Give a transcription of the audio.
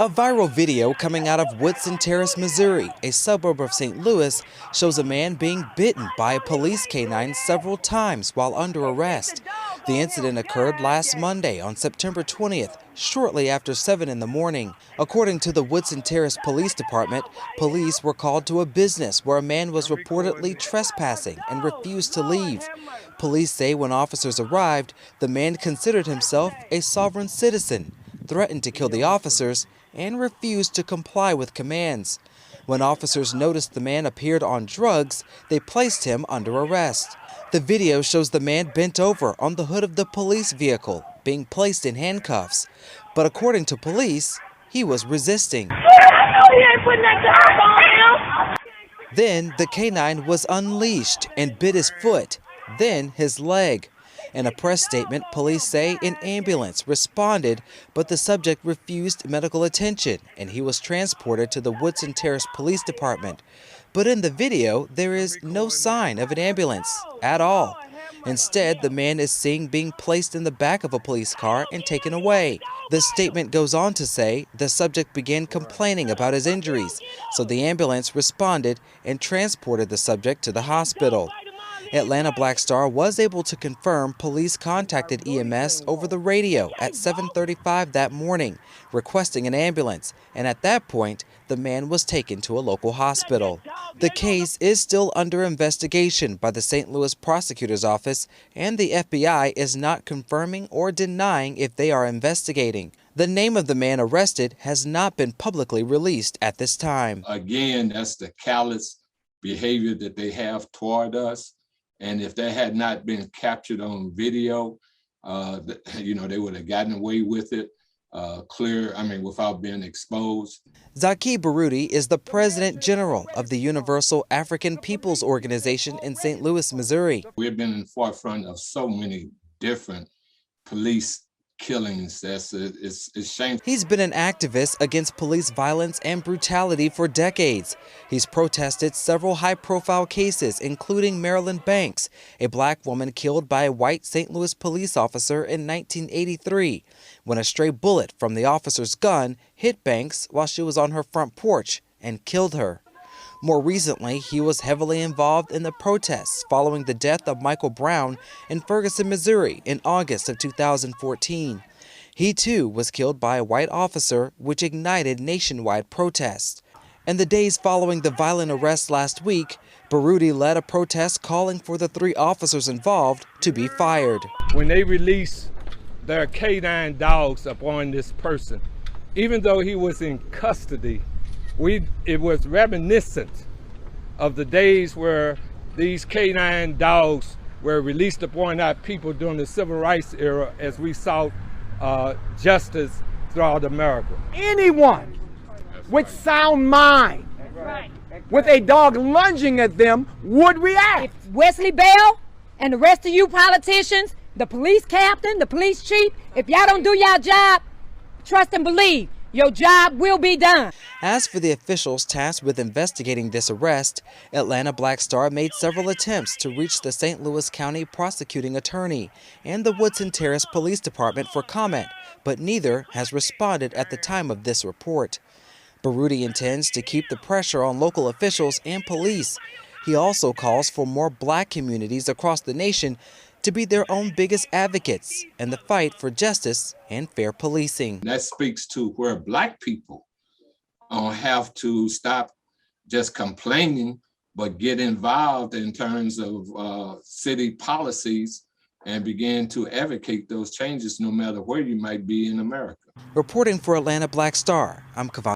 A viral video coming out of Woodson Terrace, Missouri, a suburb of St. Louis, shows a man being bitten by a police K-9 several times while under arrest. The incident occurred last Monday on September 20th, shortly after 7 in the morning. According to the Woodson Terrace Police Department, police were called to a business where a man was reportedly trespassing and refused to leave. Police say when officers arrived, the man considered himself a sovereign citizen, threatened to kill the officers, and refused to comply with commands. When officers noticed the man appeared on drugs, they placed him under arrest. The video shows the man bent over on the hood of the police vehicle, being placed in handcuffs. But according to police, he was resisting. Then the K-9 was unleashed and bit his foot, then his leg. In a press statement, police say an ambulance responded, but the subject refused medical attention and he was transported to the Woodson Terrace Police Department. But in the video, there is no sign of an ambulance at all. Instead, the man is seen being placed in the back of a police car and taken away. The statement goes on to say the subject began complaining about his injuries, so the ambulance responded and transported the subject to the hospital. Atlanta Black Star was able to confirm police contacted EMS over the radio at 7:35 that morning, requesting an ambulance, and at that point, the man was taken to a local hospital. The case is still under investigation by the St. Louis Prosecutor's Office, and the FBI is not confirming or denying if they are investigating. The name of the man arrested has not been publicly released at this time. Again, that's the callous behavior that they have toward us. And if that had not been captured on video, they would have gotten away with it without being exposed. Zaki Baruti is the President General of the Universal African Peoples Organization in St. Louis, Missouri. We've been in the forefront of so many different police killings. It's shameful. He's been an activist against police violence and brutality for decades. He's protested several high-profile cases, including Marilyn Banks, a black woman killed by a white St. Louis police officer in 1983, when a stray bullet from the officer's gun hit Banks while she was on her front porch and killed her. More recently, he was heavily involved in the protests following the death of Michael Brown in Ferguson, Missouri in August of 2014. He too was killed by a white officer, which ignited nationwide protests. In the days following the violent arrest last week, Baruti led a protest calling for the 3 officers involved to be fired. When they released their K-9 dogs upon this person, even though he was in custody, it was reminiscent of the days where these K-9 dogs were released upon our people during the civil rights era as we sought justice throughout America. Anyone with sound mind, with a dog lunging at them, would react. If Wesley Bell and the rest of you politicians, the police captain, the police chief, if y'all don't do y'all job, trust and believe, your job will be done. As for the officials tasked with investigating this arrest, Atlanta Black Star made several attempts to reach the St. Louis County prosecuting attorney and the Woodson Terrace Police Department for comment, but neither has responded at the time of this report. Baruti intends to keep the pressure on local officials and police. He also calls for more black communities across the nation to be their own biggest advocates in the fight for justice and fair policing. That speaks to where black people have to stop just complaining, but get involved in terms of city policies and begin to advocate those changes no matter where you might be in America. Reporting for Atlanta Black Star, I'm Kavan.